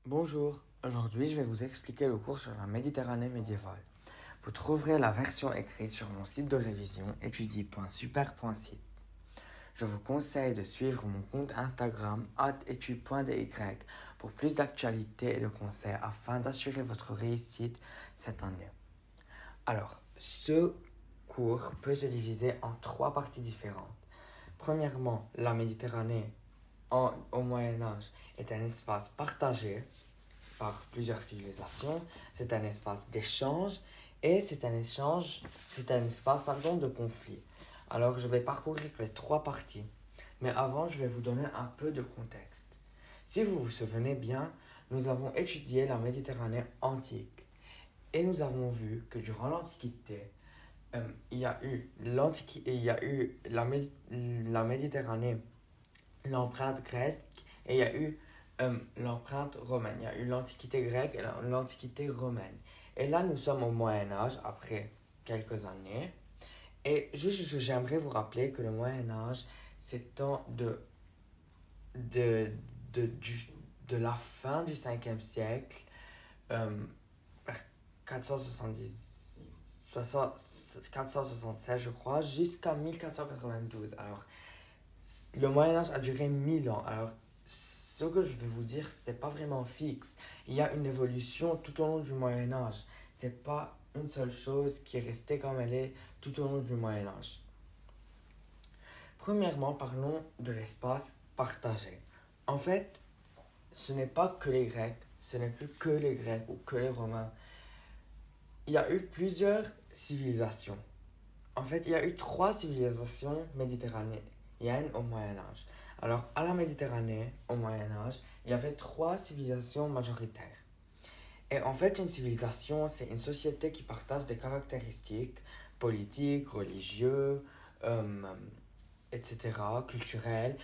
Bonjour, aujourd'hui je vais vous expliquer le cours sur la Méditerranée médiévale. Vous trouverez la version écrite sur mon site de révision étudie.super.site. Je vous conseille de suivre mon compte Instagram @etude.dy pour plus d'actualités et de conseils afin d'assurer votre réussite cette année. Alors, ce cours peut se diviser en trois parties différentes. Premièrement, la Méditerranée au Moyen Âge est un espace partagé par plusieurs civilisations, c'est un espace d'échange et c'est un espace de conflit. Alors je vais parcourir les trois parties, mais avant je vais vous donner un peu de contexte. Si vous vous souvenez bien, nous avons étudié la Méditerranée antique et nous avons vu que durant l'Antiquité, il y a eu la Méditerranée, l'empreinte grecque, et il y a eu l'empreinte romaine. Il y a eu l'Antiquité grecque et l'Antiquité romaine. Et là, nous sommes au Moyen Âge, après quelques années. Et juste, j'aimerais vous rappeler que le Moyen Âge s'étend de, de la fin du 5e siècle, vers 476, je crois, jusqu'à 1492. Alors, le Moyen Âge a duré 1000 ans. Alors, ce que je vais vous dire, c'est pas vraiment fixe. Il y a une évolution tout au long du Moyen Âge. C'est pas une seule chose qui est restée comme elle est tout au long du Moyen Âge. Premièrement, parlons de l'espace partagé. En fait, ce n'est pas que les Grecs, ce n'est plus que les Grecs ou que les Romains. Il y a eu plusieurs civilisations. En fait, il y a eu trois civilisations méditerranéennes au Moyen Âge. Alors, à la Méditerranée, au Moyen Âge, il y avait trois civilisations majoritaires. Et en fait, une civilisation, c'est une société qui partage des caractéristiques politiques, religieuses, etc., culturelles,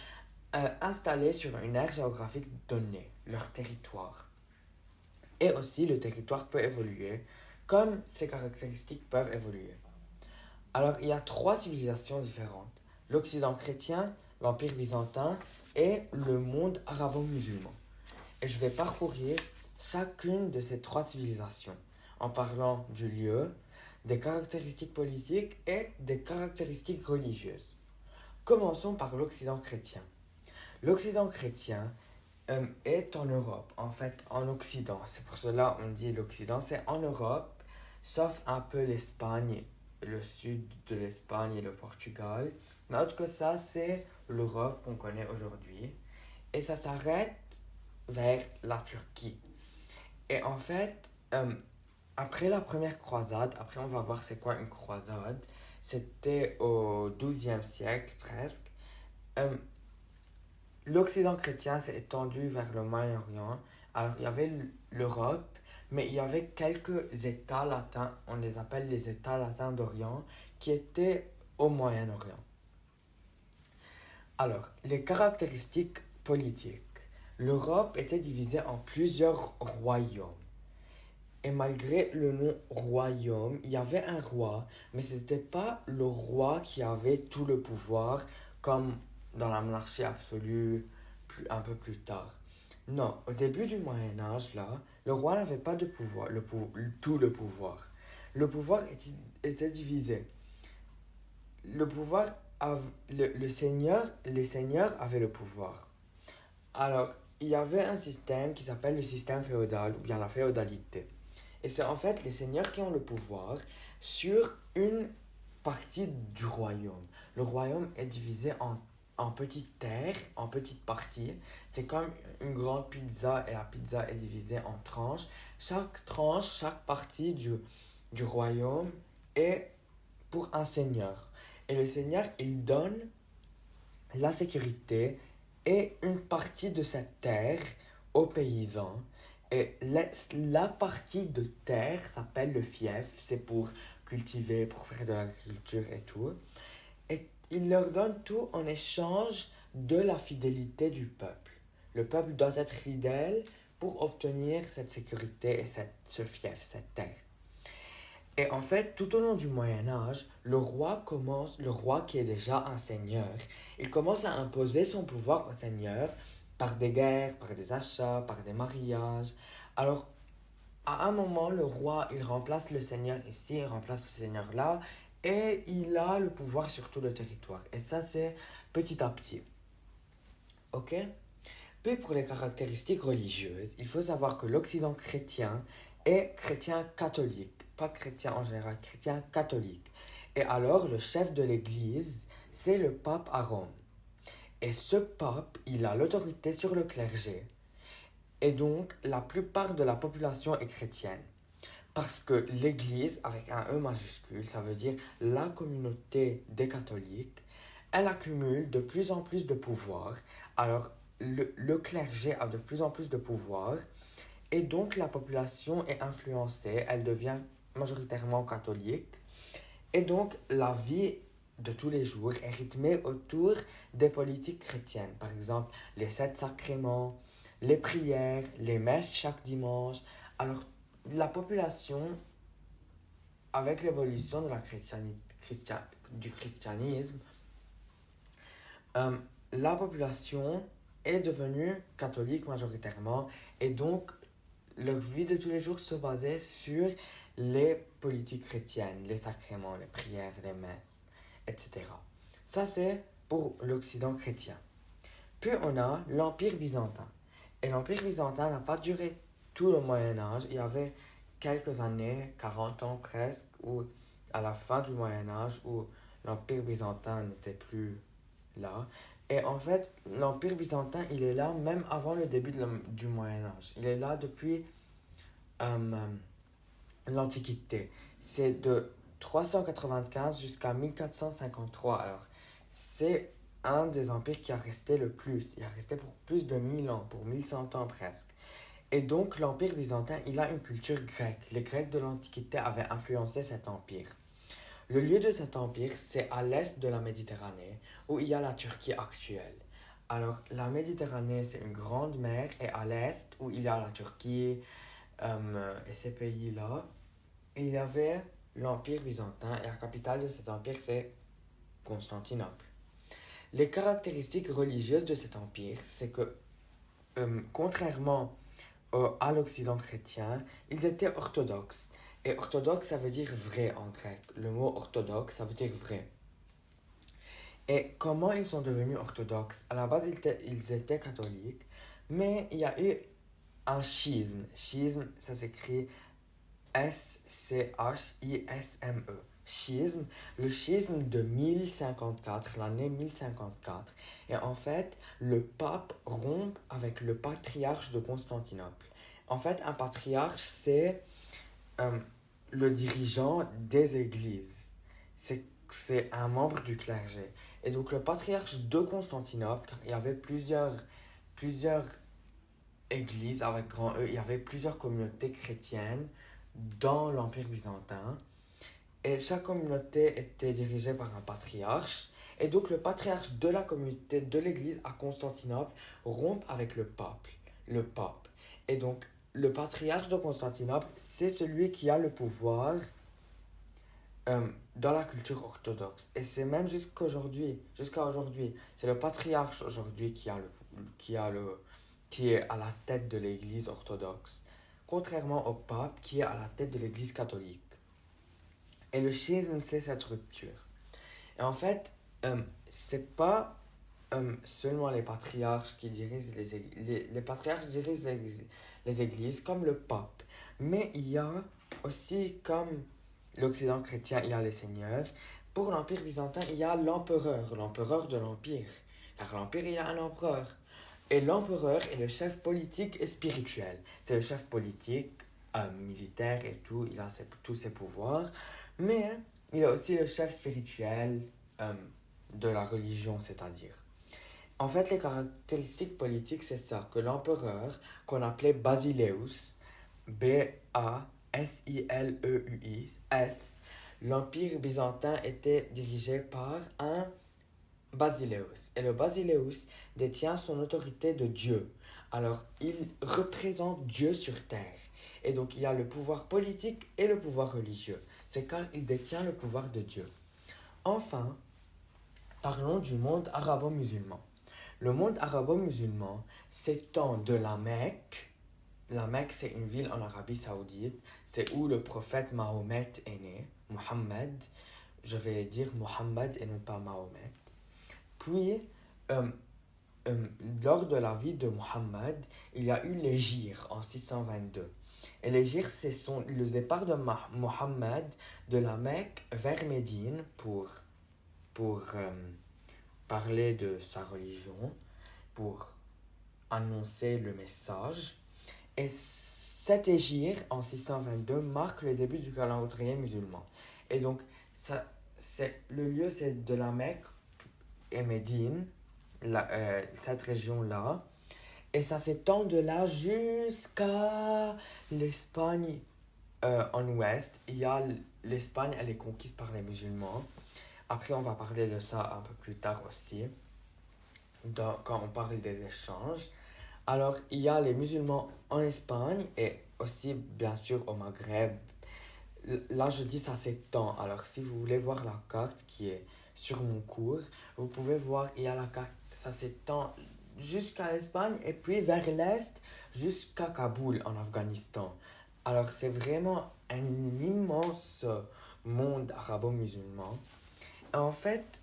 installées sur une aire géographique donnée, leur territoire. Et aussi, le territoire peut évoluer, comme ces caractéristiques peuvent évoluer. Alors, il y a trois civilisations différentes. L'Occident chrétien, l'Empire byzantin et le monde arabo-musulman. Et je vais parcourir chacune de ces trois civilisations en parlant du lieu, des caractéristiques politiques et des caractéristiques religieuses. Commençons par l'Occident chrétien. L'Occident chrétien est en Europe, en fait en Occident. C'est pour cela qu'on dit l'Occident, c'est en Europe, sauf un peu l'Espagne, le sud de l'Espagne et le Portugal. Mais autre que ça, c'est l'Europe qu'on connaît aujourd'hui. Et ça s'arrête vers la Turquie. Et en fait, après la première croisade, après on va voir c'est quoi une croisade, c'était au XIIe siècle presque, euh, l'Occident chrétien s'est étendu vers le Moyen-Orient. Alors il y avait l'Europe, mais il y avait quelques États latins, on les appelle les États latins d'Orient, qui étaient au Moyen-Orient. Alors, les caractéristiques politiques. L'Europe était divisée en plusieurs royaumes. Et malgré le nom royaume, il y avait un roi, mais ce n'était pas le roi qui avait tout le pouvoir, comme dans la monarchie absolue un peu plus tard. Non, au début du Moyen Âge, là, le roi n'avait pas de pouvoir, tout le pouvoir. Le pouvoir était divisé. Le pouvoir, les seigneurs avaient le pouvoir. Alors, il y avait un système qui s'appelle le système féodal, ou bien la féodalité. Et c'est en fait les seigneurs qui ont le pouvoir sur une partie du royaume. Le royaume est divisé en petites terres, en petites parties. C'est comme une grande pizza et la pizza est divisée en tranches. Chaque tranche, chaque partie du royaume est pour un seigneur. Et le seigneur, il donne la sécurité et une partie de cette terre aux paysans. Et la partie de terre s'appelle le fief, c'est pour cultiver, pour faire de l'agriculture et tout. Et il leur donne tout en échange de la fidélité du peuple. Le peuple doit être fidèle pour obtenir cette sécurité et ce fief, cette terre. Et en fait, tout au long du Moyen Âge, le roi qui est déjà un seigneur, il commence à imposer son pouvoir au seigneur par des guerres, par des achats, par des mariages. Alors, à un moment, le roi, il remplace le seigneur ici, il remplace le seigneur là, et il a le pouvoir sur tout le territoire. Et ça, c'est petit à petit. Ok? Puis pour les caractéristiques religieuses, il faut savoir que l'Occident chrétien est chrétien catholique. Pas chrétien en général, chrétien catholique. Et alors, le chef de l'Église, c'est le pape à Rome. Et ce pape, il a l'autorité sur le clergé. Et donc, la plupart de la population est chrétienne. Parce que l'Église, avec un E majuscule, ça veut dire la communauté des catholiques, elle accumule de plus en plus de pouvoir. Alors, le clergé a de plus en plus de pouvoir. Et donc, la population est influencée. Elle devient majoritairement catholique. Et donc, la vie de tous les jours est rythmée autour des politiques chrétiennes. Par exemple, les 7 sacrements, les prières, les messes chaque dimanche. Alors, la population, avec l'évolution de du christianisme, la population est devenue catholique majoritairement et donc leur vie de tous les jours se basait sur les politiques chrétiennes, les sacrements, les prières, les messes, etc. Ça, c'est pour l'Occident chrétien. Puis on a l'Empire byzantin. Et l'Empire byzantin n'a pas duré tout le Moyen Âge. Il y avait quelques années, 40 ans presque, où à la fin du Moyen Âge, où l'Empire byzantin n'était plus là. Et en fait, l'Empire byzantin, il est là même avant le début du Moyen Âge. Il est là depuis l'Antiquité. C'est de 395 jusqu'à 1453. Alors, c'est un des empires qui a resté le plus. Il a resté pour plus de 1000 ans, pour 1100 ans presque. Et donc, l'Empire byzantin, il a une culture grecque. Les Grecs de l'Antiquité avaient influencé cet empire. Le lieu de cet empire, c'est à l'est de la Méditerranée, où il y a la Turquie actuelle. Alors, la Méditerranée, c'est une grande mer, et à l'est, où il y a la Turquie et ces pays-là, il y avait l'Empire byzantin, et la capitale de cet empire, c'est Constantinople. Les caractéristiques religieuses de cet empire, c'est que, contrairement à l'Occident chrétien, ils étaient orthodoxes. Et orthodoxe, ça veut dire vrai en grec. Le mot orthodoxe, ça veut dire vrai. Et comment ils sont devenus orthodoxes? À la base, ils étaient catholiques, mais il y a eu un schisme. Schisme, ça s'écrit S-C-H-I-S-M-E. Schisme, le schisme de 1054, l'année 1054. Et en fait, le pape rompt avec le patriarche de Constantinople. En fait, un patriarche, c'est le dirigeant des églises. C'est un membre du clergé. Et donc, le patriarche de Constantinople, car il y avait plusieurs églises avec grand E, il y avait plusieurs communautés chrétiennes dans l'Empire byzantin. Et chaque communauté était dirigée par un patriarche. Et donc le patriarche de la communauté de l'église à Constantinople rompt avec le pape. Et donc le patriarche de Constantinople, c'est celui qui a le pouvoir dans la culture orthodoxe. Et c'est même jusqu'à aujourd'hui. C'est le patriarche aujourd'hui qui est à la tête de l'église orthodoxe. Contrairement au pape qui est à la tête de l'église catholique. Et le schisme, c'est cette rupture. Et en fait, c'est pas seulement les patriarches qui dirigent les églises. Les patriarches dirigent les églises comme le pape. Mais il y a aussi, comme l'Occident chrétien, il y a les seigneurs. Pour l'Empire byzantin, il y a l'empereur de l'Empire. Car l'Empire, il y a un empereur. Et l'empereur est le chef politique et spirituel. C'est le chef politique, militaire et tout, il a tous ses pouvoirs. Mais il a aussi le chef spirituel de la religion, c'est-à-dire. En fait, les caractéristiques politiques, c'est ça, que l'empereur, qu'on appelait Basileus, B-A-S-I-L-E-U-I-S, l'Empire byzantin était dirigé par un Basileus. Et le Basileus détient son autorité de Dieu. Alors, il représente Dieu sur terre. Et donc, il y a le pouvoir politique et le pouvoir religieux. C'est car il détient le pouvoir de Dieu. Enfin, parlons du monde arabo-musulman. Le monde arabo-musulman s'étend de la Mecque. La Mecque, c'est une ville en Arabie Saoudite. C'est où le prophète Mahomet est né, Mohammed. Je vais dire Mohammed et non pas Mahomet. Puis, euh, lors de la vie de Mohammed, il y a eu l'hégire en 622. Et l'hégire, c'est le départ de Mohammed de la Mecque vers Médine pour parler de sa religion, pour annoncer le message. Et cet hégire en 622 marque le début du calendrier musulman. Et donc, le lieu, c'est de la Mecque et Médine, cette région-là. Et ça s'étend de là jusqu'à l'Espagne en ouest. L'Espagne, elle est conquise par les musulmans. Après, on va parler de ça un peu plus tard aussi, quand on parle des échanges. Alors, il y a les musulmans en Espagne et aussi, bien sûr, au Maghreb. Là, je dis ça s'étend. Alors, si vous voulez voir la carte qui est sur mon cours, vous pouvez voir, il y a la carte, ça s'étend jusqu'à l'Espagne et puis vers l'est jusqu'à Kaboul en Afghanistan. Alors, c'est vraiment un immense monde arabo-musulman. En fait,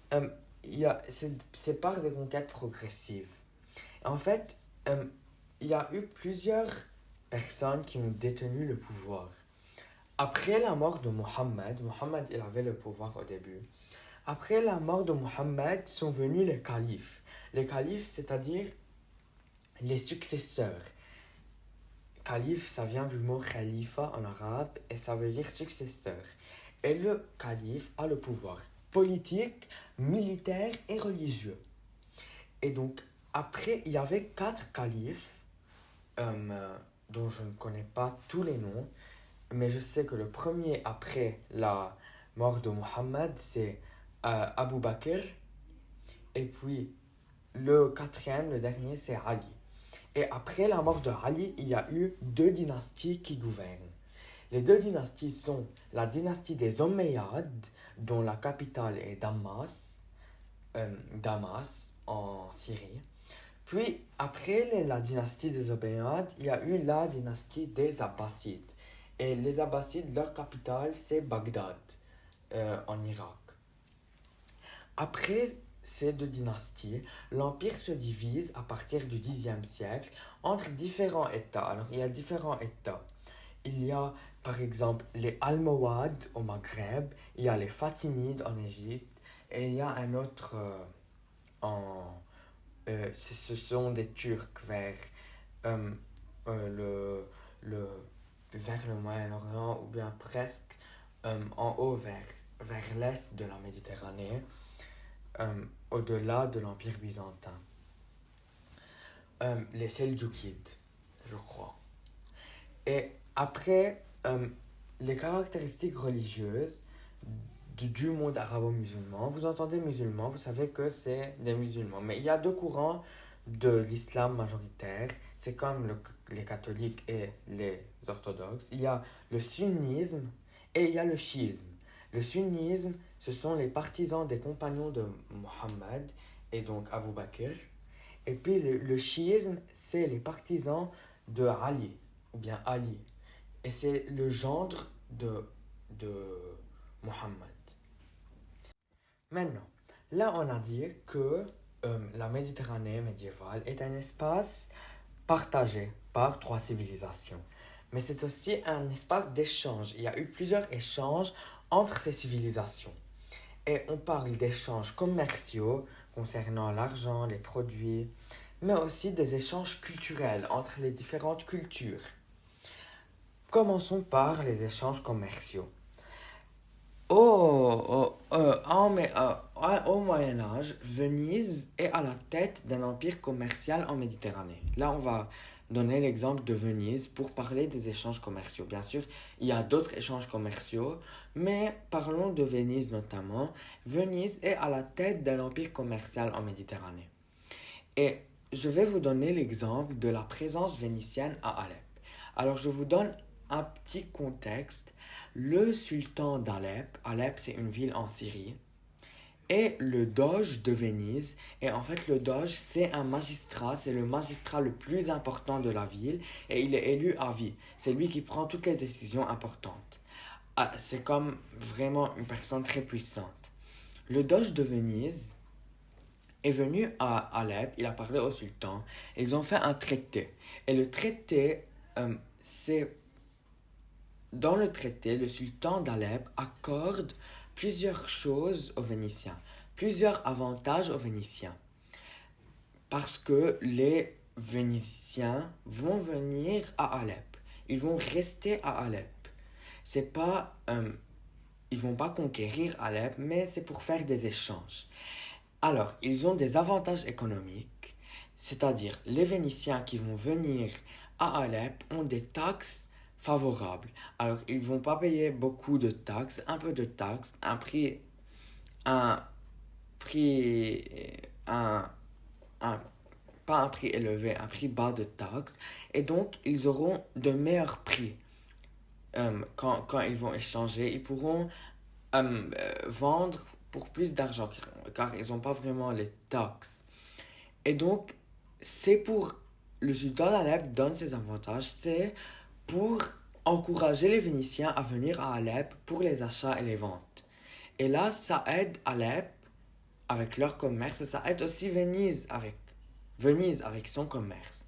c'est par des conquêtes progressives. En fait, il y a eu plusieurs personnes qui ont détenu le pouvoir. Après la mort de Mohammed, il avait le pouvoir au début. Après la mort de Mohammed sont venus les califes. Les califes, c'est-à-dire les successeurs. Calife, ça vient du mot khalifa en arabe et ça veut dire successeur. Et le calife a le pouvoir politique, militaire et religieux. Et donc, après, il y avait 4 califes dont je ne connais pas tous les noms, mais je sais que le premier après la mort de Mohammed, c'est Abu Bakr. Et puis, le quatrième, le dernier, c'est Ali. Et après la mort de Ali, il y a eu 2 dynasties qui gouvernent. Les 2 dynasties sont la dynastie des Omeyyades, dont la capitale est Damas en Syrie. Puis, après la dynastie des Omeyyades, il y a eu la dynastie des Abbassides. Et les Abbassides, leur capitale, c'est Bagdad, en Irak. Après ces 2 dynasties, l'empire se divise à partir du Xe siècle entre différents États. Alors, il y a différents États. Il y a, par exemple, les Almohades au Maghreb, il y a les Fatimides en Égypte, et il y a un autre ce sont des Turcs vers vers le Moyen-Orient, ou bien presque en haut vers l'est de la Méditerranée, au-delà de l'Empire byzantin. Les Seldjoukides, je crois. Et après, les caractéristiques religieuses du monde arabo-musulman. Vous entendez musulman, vous savez que c'est des musulmans. Mais il y a 2 courants de l'islam majoritaire. C'est comme les catholiques et les orthodoxes. Il y a le sunnisme et il y a le chiisme. Le sunnisme, ce sont les partisans des compagnons de Mohammed et donc Abu Bakr. Et puis le chiisme, c'est les partisans de Ali, ou bien Ali. Et c'est le gendre de Mohammed. Maintenant, là on a dit que la Méditerranée médiévale est un espace partagé par 3 civilisations. Mais c'est aussi un espace d'échange. Il y a eu plusieurs échanges entre ces civilisations. Et on parle d'échanges commerciaux concernant l'argent, les produits, mais aussi des échanges culturels entre les différentes cultures. Commençons par les échanges commerciaux. Au Moyen-Âge, Venise est à la tête d'un empire commercial en Méditerranée. Là, on va donner l'exemple de Venise pour parler des échanges commerciaux. Bien sûr, il y a d'autres échanges commerciaux, mais parlons de Venise notamment. Venise est à la tête d'un empire commercial en Méditerranée. Et je vais vous donner l'exemple de la présence vénitienne à Alep. Alors, je vous donne un petit contexte. Le sultan d'Alep, Alep c'est une ville en Syrie, et le doge de Venise. Et en fait, le doge, c'est un magistrat, c'est le magistrat le plus important de la ville et il est élu à vie. C'est lui qui prend toutes les décisions importantes. Ah, c'est comme vraiment une personne très puissante. Le doge de Venise est venu à Alep, il a parlé au sultan, ils ont fait un traité. Et le traité, c'est dans le traité, le sultan d'Alep accorde plusieurs choses aux Vénitiens, plusieurs avantages aux Vénitiens. Parce que les Vénitiens vont venir à Alep. Ils vont rester à Alep. C'est pas, ils vont pas conquérir Alep, mais c'est pour faire des échanges. Alors, ils ont des avantages économiques, c'est-à-dire les Vénitiens qui vont venir à Alep ont des taxes favorables. Alors, ils vont pas payer beaucoup de taxes, un peu de taxes, un prix, un, un, pas un prix élevé, un prix bas de taxes. Et donc, ils auront de meilleurs prix quand ils vont échanger. Ils pourront vendre pour plus d'argent car ils n'ont pas vraiment les taxes. Et donc, c'est pour le sultan d'Alep donne ses avantages, c'est pour encourager les Vénitiens à venir à Alep pour les achats et les ventes. Et là, ça aide Alep avec leur commerce et ça aide aussi Venise avec son commerce.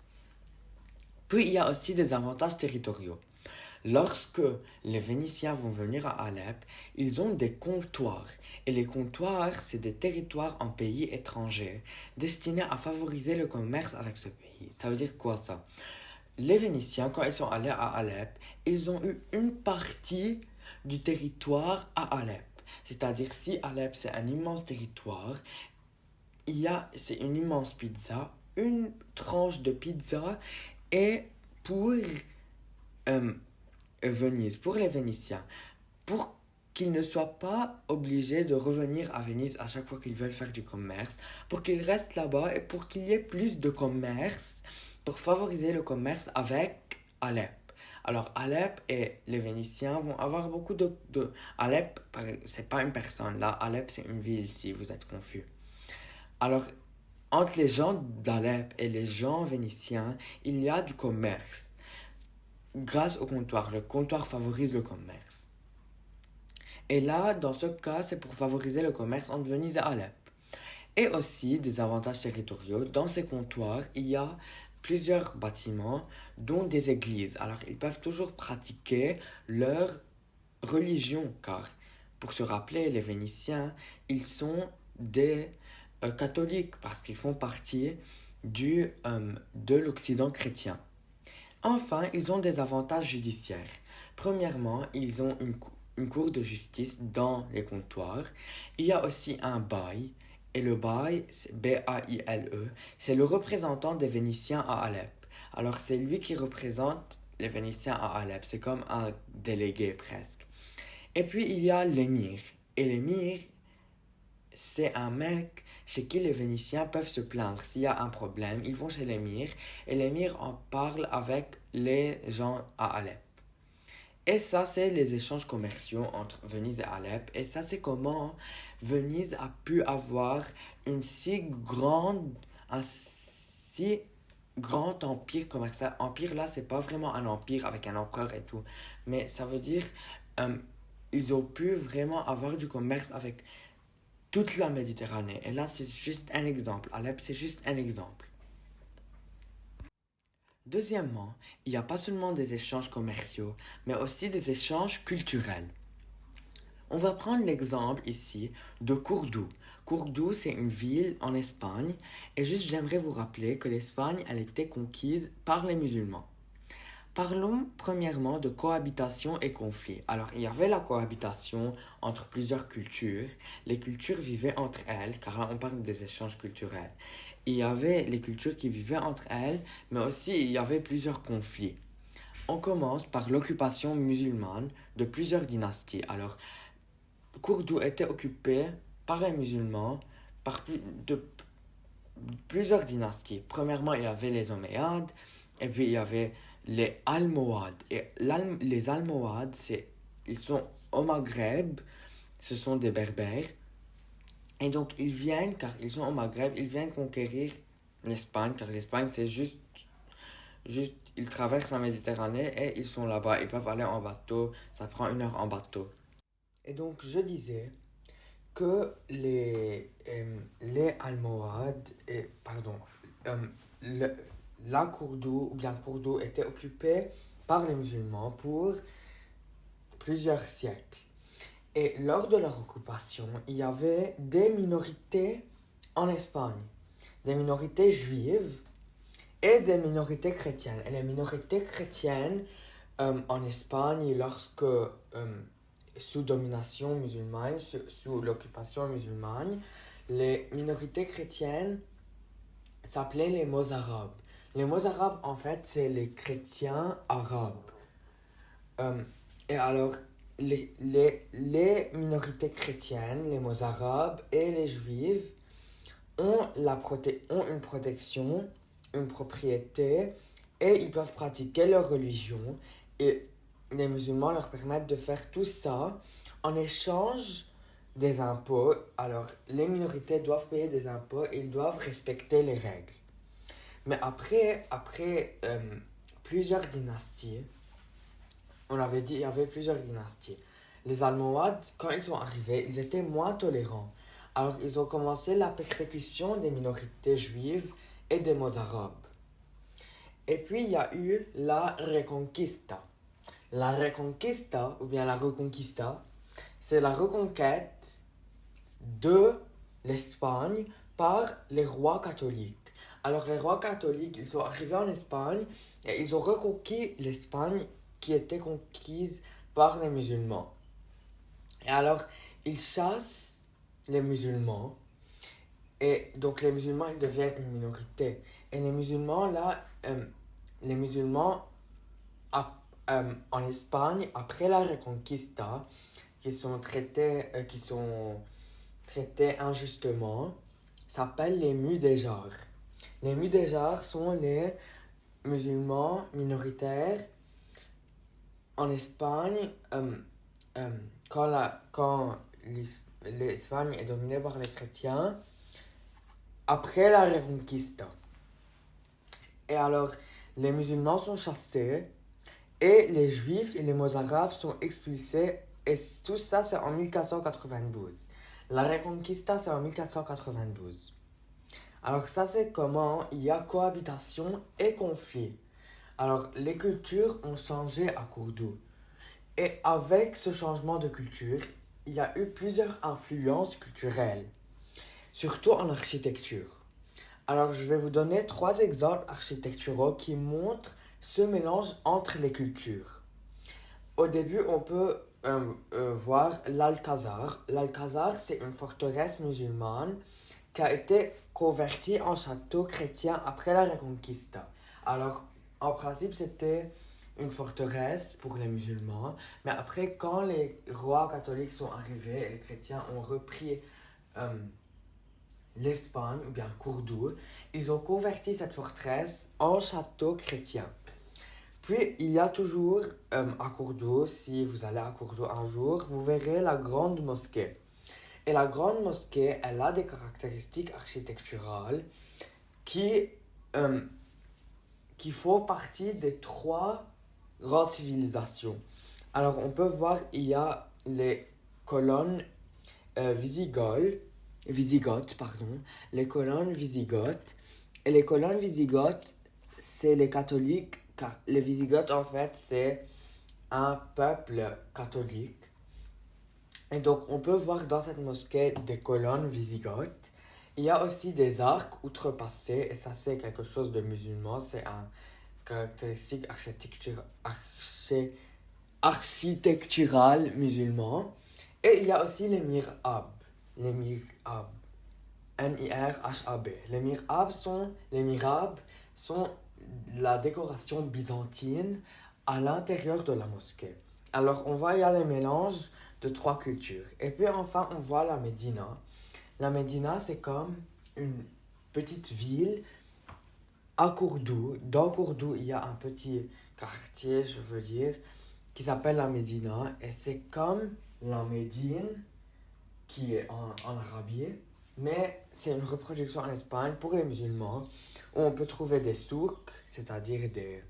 Puis, il y a aussi des avantages territoriaux. Lorsque les Vénitiens vont venir à Alep, ils ont des comptoirs. Et les comptoirs, c'est des territoires en pays étrangers destinés à favoriser le commerce avec ce pays. Ça veut dire quoi ça? Les Vénitiens, quand ils sont allés à Alep, ils ont eu une partie du territoire à Alep. C'est-à-dire si Alep c'est un immense territoire, c'est une immense pizza, une tranche de pizza est pour Venise, pour les Vénitiens, pour qu'ils ne soient pas obligés de revenir à Venise à chaque fois qu'ils veulent faire du commerce, pour qu'ils restent là-bas et pour qu'il y ait plus de commerce, pour favoriser le commerce avec Alep. Alors Alep et les Vénitiens vont avoir beaucoup Alep, c'est pas une personne, là, Alep c'est une ville si vous êtes confus. Alors, entre les gens d'Alep et les gens vénitiens, il y a du commerce. Grâce au comptoir, le comptoir favorise le commerce. Et là, dans ce cas, c'est pour favoriser le commerce entre Venise et Alep. Et aussi des avantages territoriaux. Dans ces comptoirs, il y a plusieurs bâtiments, dont des églises. Alors, ils peuvent toujours pratiquer leur religion, car, pour se rappeler, les Vénitiens, ils sont des catholiques, parce qu'ils font partie de l'Occident chrétien. Enfin, ils ont des avantages judiciaires. Premièrement, ils ont une cour de justice dans les comptoirs. Il y a aussi un bail. Et le bail, c'est B-A-I-L-E, c'est le représentant des Vénitiens à Alep. Alors, c'est lui qui représente les Vénitiens à Alep. C'est comme un délégué presque. Et puis, il y a l'émir. Et l'émir, c'est un mec chez qui les Vénitiens peuvent se plaindre. S'il y a un problème, ils vont chez l'émir et l'émir en parle avec les gens à Alep. Et ça, c'est les échanges commerciaux entre Venise et Alep. Et ça, c'est comment Venise a pu avoir un si grand empire commercial. Empire, là, c'est pas vraiment un empire avec un empereur et tout. Mais ça veut dire, ils ont pu vraiment avoir du commerce avec toute la Méditerranée. Et là, c'est juste un exemple. Alep, c'est juste un exemple. Deuxièmement, il n'y a pas seulement des échanges commerciaux, mais aussi des échanges culturels. On va prendre l'exemple ici de Cordoue. Cordoue, c'est une ville en Espagne. Et juste, j'aimerais vous rappeler que l'Espagne, elle était conquise par les musulmans. Parlons premièrement de cohabitation et conflit. Alors, il y avait la cohabitation entre plusieurs cultures. Les cultures vivaient entre elles, car là, on parle des échanges culturels. Il y avait les cultures qui vivaient entre elles, mais aussi il y avait plusieurs conflits. On commence par l'occupation musulmane de plusieurs dynasties. Alors, Cordoue était occupée par les musulmans de plusieurs dynasties. Premièrement, il y avait les Omeyyades, et puis il y avait les Almohades. Et les Almohades, ils sont au Maghreb, ce sont des Berbères. Et donc, ils viennent, car ils sont au Maghreb, ils viennent conquérir l'Espagne, car l'Espagne, c'est juste, ils traversent la Méditerranée et ils sont là-bas. Ils peuvent aller en bateau, ça prend 1 heure en bateau. Et donc, je disais que les Almohades, euh, le- la Cordoue, ou bien Cordoue, était occupée par les musulmans pour plusieurs siècles. Et lors de leur occupation, il y avait des minorités en Espagne, des minorités juives et des minorités chrétiennes. Et les minorités chrétiennes en Espagne, lorsque sous domination musulmane, sous l'occupation musulmane, les minorités chrétiennes s'appelaient les Mozarabes. Les Mozarabes, en fait, c'est les chrétiens arabes. Euh, et alors, les minorités chrétiennes, les Mozarabes et les Juifs ont une protection, une propriété, et ils peuvent pratiquer leur religion. Et les musulmans leur permettent de faire tout ça en échange des impôts. Alors, les minorités doivent payer des impôts et ils doivent respecter les règles. Mais après plusieurs dynasties, on avait dit il y avait plusieurs dynasties. Les Almohades, quand ils sont arrivés, ils étaient moins tolérants. Alors, ils ont commencé la persécution des minorités juives et des Mozarabes. Et puis, il y a eu la Reconquista. La Reconquista, ou bien la Reconquista, c'est la reconquête de l'Espagne par les rois catholiques. Alors, les rois catholiques, ils sont arrivés en Espagne et ils ont reconquis l'Espagne qui était conquise par les musulmans. Et alors, ils chassent les musulmans. Et donc, les musulmans, ils deviennent une minorité. Et les musulmans, là, les musulmans en Espagne, après la Reconquista, qui sont traités injustement, s'appellent les mudéjars. Les mudéjars sont les musulmans minoritaires en Espagne. Quand l'Espagne est dominée par les chrétiens, après la Reconquista. Et alors, les musulmans sont chassés et les juifs et les mozarabes sont expulsés. Et tout ça, c'est en 1492. La Reconquista, c'est en 1492. Alors ça, c'est comment il y a cohabitation et conflit. Alors, les cultures ont changé à Cordoue. Et avec ce changement de culture, il y a eu plusieurs influences culturelles, surtout en architecture. Alors, je vais vous donner 3 exemples architecturaux qui montrent ce mélange entre les cultures. Au début, on peut voir l'Alcazar. L'Alcazar, c'est une forteresse musulmane qui a été convertie en château chrétien après la Reconquista. Alors, en principe, c'était une forteresse pour les musulmans, mais après, quand les rois catholiques sont arrivés et les chrétiens ont repris l'Espagne, ou bien Cordoue, ils ont converti cette forteresse en château chrétien. Puis, il y a toujours à Cordoue, si vous allez à Cordoue un jour, vous verrez la grande mosquée. Et la grande mosquée, elle a des caractéristiques architecturales qui, qui font partie des 3 grandes civilisations. Alors, on peut voir, il y a les colonnes Wisigothes, les colonnes Wisigothes. Et les colonnes Wisigothes, c'est les catholiques, car les Wisigothes, en fait, c'est un peuple catholique. Et donc, on peut voir dans cette mosquée des colonnes Wisigothes. Il y a aussi des arcs outrepassés, et ça, c'est quelque chose de musulman, c'est une caractéristique architecturale musulman. Et il y a aussi les mihrabs. Les mihrabs. M-I-R-H-A-B. Les mihrabs sont la décoration byzantine à l'intérieur de la mosquée. Alors, on voit, il y a les mélanges de 3 cultures. Et puis enfin, on voit la Médina. La Médina, c'est comme une petite ville à Cordoue. Dans Cordoue, il y a un petit quartier, je veux dire, qui s'appelle la Médina. Et c'est comme la Médine qui est en Arabie, mais c'est une reproduction en Espagne pour les musulmans, où on peut trouver des souks, c'est-à-dire des,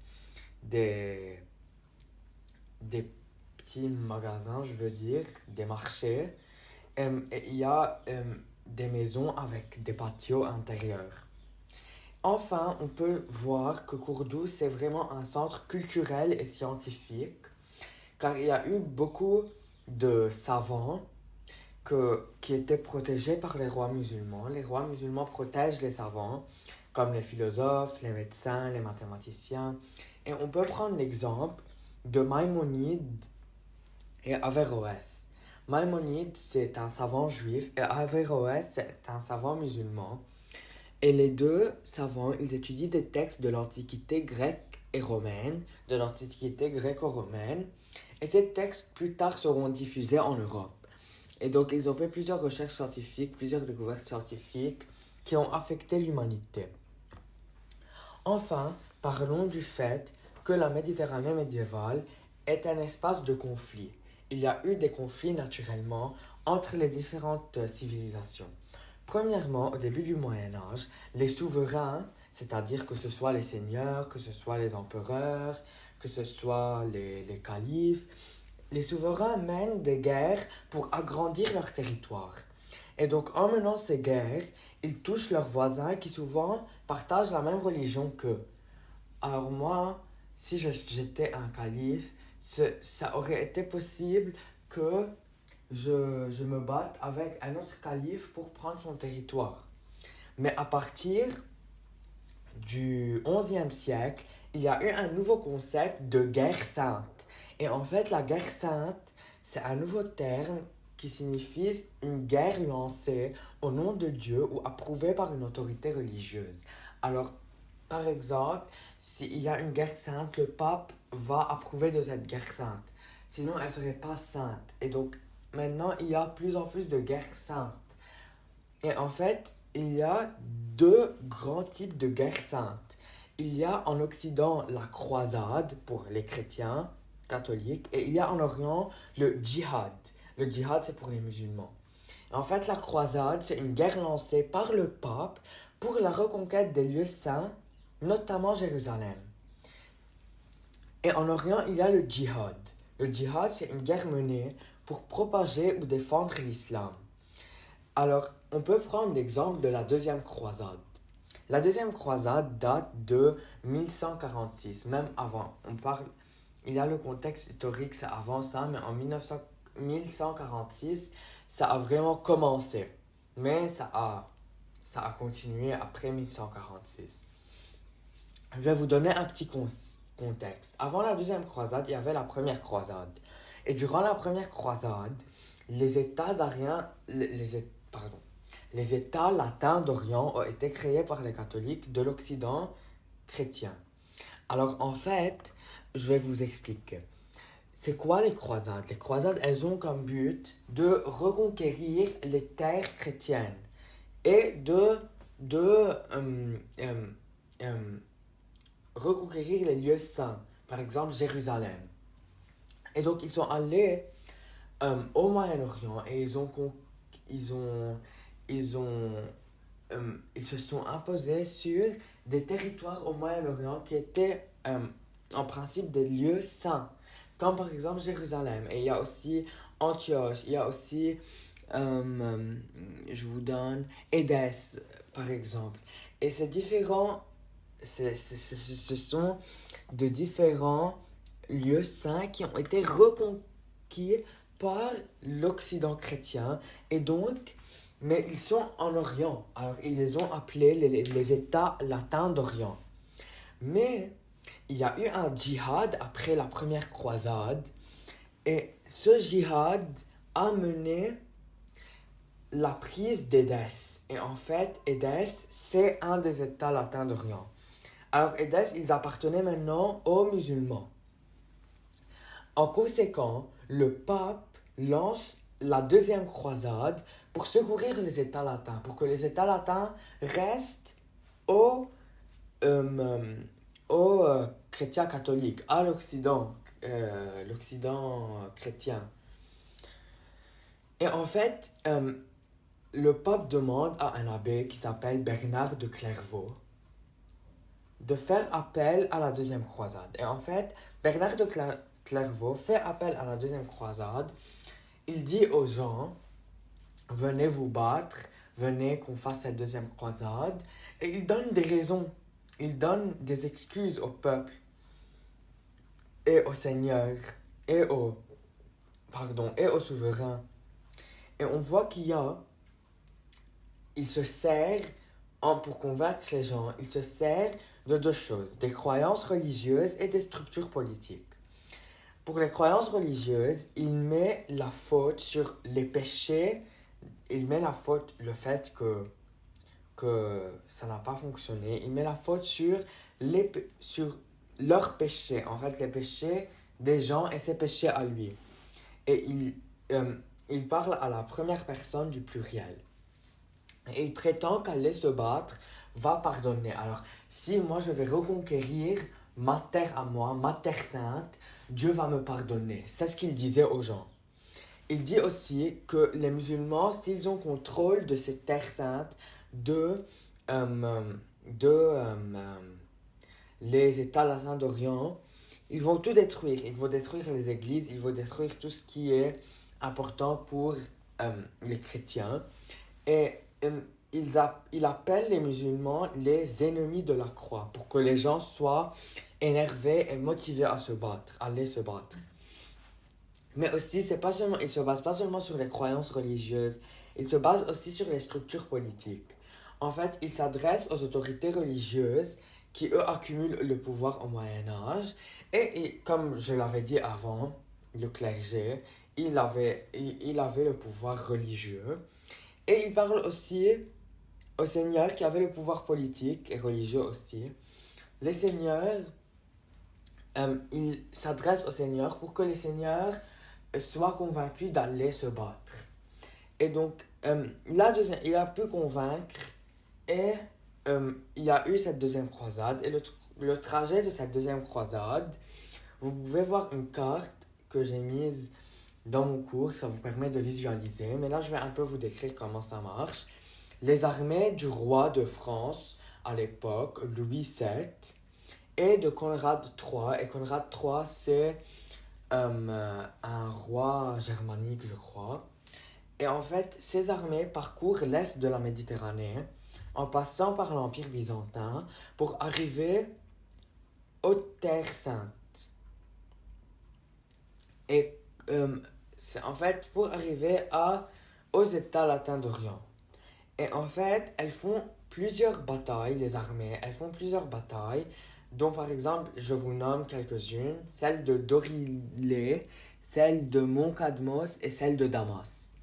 des petits magasins, je veux dire, des marchés. Et il y a des maisons avec des patios intérieurs. Enfin, on peut voir que Cordoue, c'est vraiment un centre culturel et scientifique, car il y a eu beaucoup de savants qui étaient protégés par les rois musulmans. Les rois musulmans protègent les savants, comme les philosophes, les médecins, les mathématiciens. Et on peut prendre l'exemple de Maïmonide et Averroès. Maïmonide, c'est un savant juif, et Averroès, c'est un savant musulman. Et les deux savants, ils étudient des textes de l'Antiquité grecque et romaine, de l'Antiquité gréco-romaine. Et ces textes, plus tard, seront diffusés en Europe. Et donc, ils ont fait plusieurs recherches scientifiques, plusieurs découvertes scientifiques qui ont affecté l'humanité. Enfin, parlons du fait que la Méditerranée médiévale est un espace de conflits. Il y a eu des conflits naturellement entre les différentes civilisations. Premièrement, au début du Moyen-Âge, les souverains, c'est-à-dire que ce soit les seigneurs, que ce soit les empereurs, que ce soit les califes, les souverains mènent des guerres pour agrandir leur territoire. Et donc, en menant ces guerres, ils touchent leurs voisins qui souvent partagent la même religion qu'eux. Alors moi, si j'étais un calife, ça aurait été possible que je me batte avec un autre calife pour prendre son territoire. Mais à partir du XIe siècle, il y a eu un nouveau concept de guerre sainte. Et en fait, la guerre sainte, c'est un nouveau terme qui signifie une guerre lancée au nom de Dieu ou approuvée par une autorité religieuse. Alors, par exemple, s'il y a une guerre sainte, le pape va approuver de cette guerre sainte. Sinon, elle ne serait pas sainte. Et donc, maintenant, il y a plus en plus de guerres saintes. Et en fait, il y a deux grands types de guerres saintes. Il y a en Occident la croisade pour les chrétiens catholiques et il y a en Orient le djihad. Le djihad, c'est pour les musulmans. En fait, la croisade, c'est une guerre lancée par le pape pour la reconquête des lieux saints, notamment Jérusalem. Et en Orient, il y a le djihad. Le djihad, c'est une guerre menée pour propager ou défendre l'islam. Alors, on peut prendre l'exemple de la deuxième croisade. La deuxième croisade date de 1146, même avant. Il y a le contexte historique, c'est avant ça, mais en 1146, ça a vraiment commencé. Mais ça a continué après 1146. Je vais vous donner un petit contexte. Avant la deuxième croisade, il y avait la première croisade. Et durant la première croisade, les États latins d'Orient ont été créés par les catholiques de l'Occident chrétien. Alors en fait, je vais vous expliquer. C'est quoi les croisades? Les croisades, elles ont comme but de reconquérir les terres chrétiennes et de reconquérir les lieux saints, par exemple Jérusalem. Et donc ils sont allés au Moyen-Orient et ils se sont imposés sur des territoires au Moyen-Orient qui étaient en principe des lieux saints, comme par exemple Jérusalem. Et il y a aussi Antioche, il y a aussi, je vous donne, Édesse, par exemple. Et c'est différent, ce sont de différents lieux saints qui ont été reconquis par l'Occident chrétien. Et donc, mais ils sont en Orient. Alors, ils les ont appelés les États latins d'Orient. Mais il y a eu un djihad après la première croisade. Et ce djihad a mené la prise d'Édesse. Et en fait, Édesse, c'est un des États latins d'Orient. Alors, Édesse, ils appartenaient maintenant aux musulmans. En conséquent, le pape lance la deuxième croisade pour secourir les États latins, pour que les États latins restent aux chrétiens catholiques, à l'Occident chrétien. Et en fait, le pape demande à un abbé qui s'appelle Bernard de Clairvaux de faire appel à la deuxième croisade. Et en fait, Bernard de Clairvaux fait appel à la deuxième croisade. Il dit aux gens, venez vous battre, venez qu'on fasse cette deuxième croisade. Et il donne des raisons, il donne des excuses au peuple et au Seigneur et et au souverain. Et on voit il se sert, pour convaincre les gens, il se sert de deux choses, des croyances religieuses et des structures politiques. Pour les croyances religieuses, il met la faute sur les péchés, il met la faute, le fait que ça n'a pas fonctionné, il met la faute sur leurs péchés, en fait les péchés des gens et ses péchés à lui. Et il parle à la première personne du pluriel. Et il prétend qu'aller se battre va pardonner. Alors, si moi je vais reconquérir ma terre à moi, ma terre sainte, Dieu va me pardonner. C'est ce qu'il disait aux gens. Il dit aussi que les musulmans, s'ils ont contrôle de cette terre sainte, de les États latins d'Orient, ils vont tout détruire. Ils vont détruire les églises, ils vont détruire tout ce qui est important pour les chrétiens. Et il appelle les musulmans les ennemis de la croix pour que les gens soient énervés et motivés à se battre, à aller se battre. Mais aussi, il ne se base pas seulement sur les croyances religieuses, il se base aussi sur les structures politiques. En fait, il s'adresse aux autorités religieuses qui, eux, accumulent le pouvoir au Moyen-Âge. Et comme je l'avais dit avant, le clergé, il avait le pouvoir religieux. Et il parle aussi aux seigneurs qui avaient le pouvoir politique et religieux aussi. Les seigneurs, il s'adresse aux seigneurs pour que les seigneurs soient convaincus d'aller se battre. Et donc, il a pu convaincre et il y a eu cette deuxième croisade. Et le trajet de cette deuxième croisade, vous pouvez voir une carte que j'ai mise dans mon cours, ça vous permet de visualiser. Mais là, je vais un peu vous décrire comment ça marche. Les armées du roi de France à l'époque, Louis VII, et de Conrad III. Et Conrad III, c'est un roi germanique, je crois. Et en fait, ces armées parcourent l'est de la Méditerranée en passant par l'Empire byzantin pour arriver aux Terres Saintes. Et c'est en fait pour arriver aux États latins d'Orient. Et en fait, elles font plusieurs batailles, les armées, elles font plusieurs batailles, dont par exemple, je vous nomme quelques-unes, celle de Dorilé, celle de Mont-Cadmos et celle de Damas.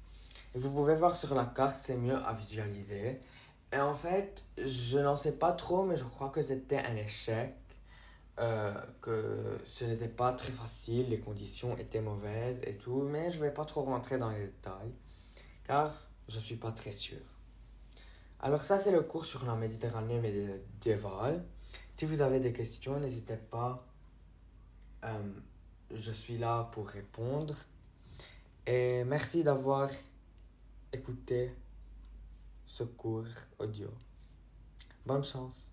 Et vous pouvez voir sur la carte, c'est mieux à visualiser. Et en fait, je n'en sais pas trop, mais je crois que c'était un échec, que ce n'était pas très facile, les conditions étaient mauvaises et tout, mais je ne vais pas trop rentrer dans les détails, car je ne suis pas très sûr. Alors ça, c'est le cours sur la Méditerranée médiévale. Si vous avez des questions, n'hésitez pas. Je suis là pour répondre. Et merci d'avoir écouté ce cours audio. Bonne chance.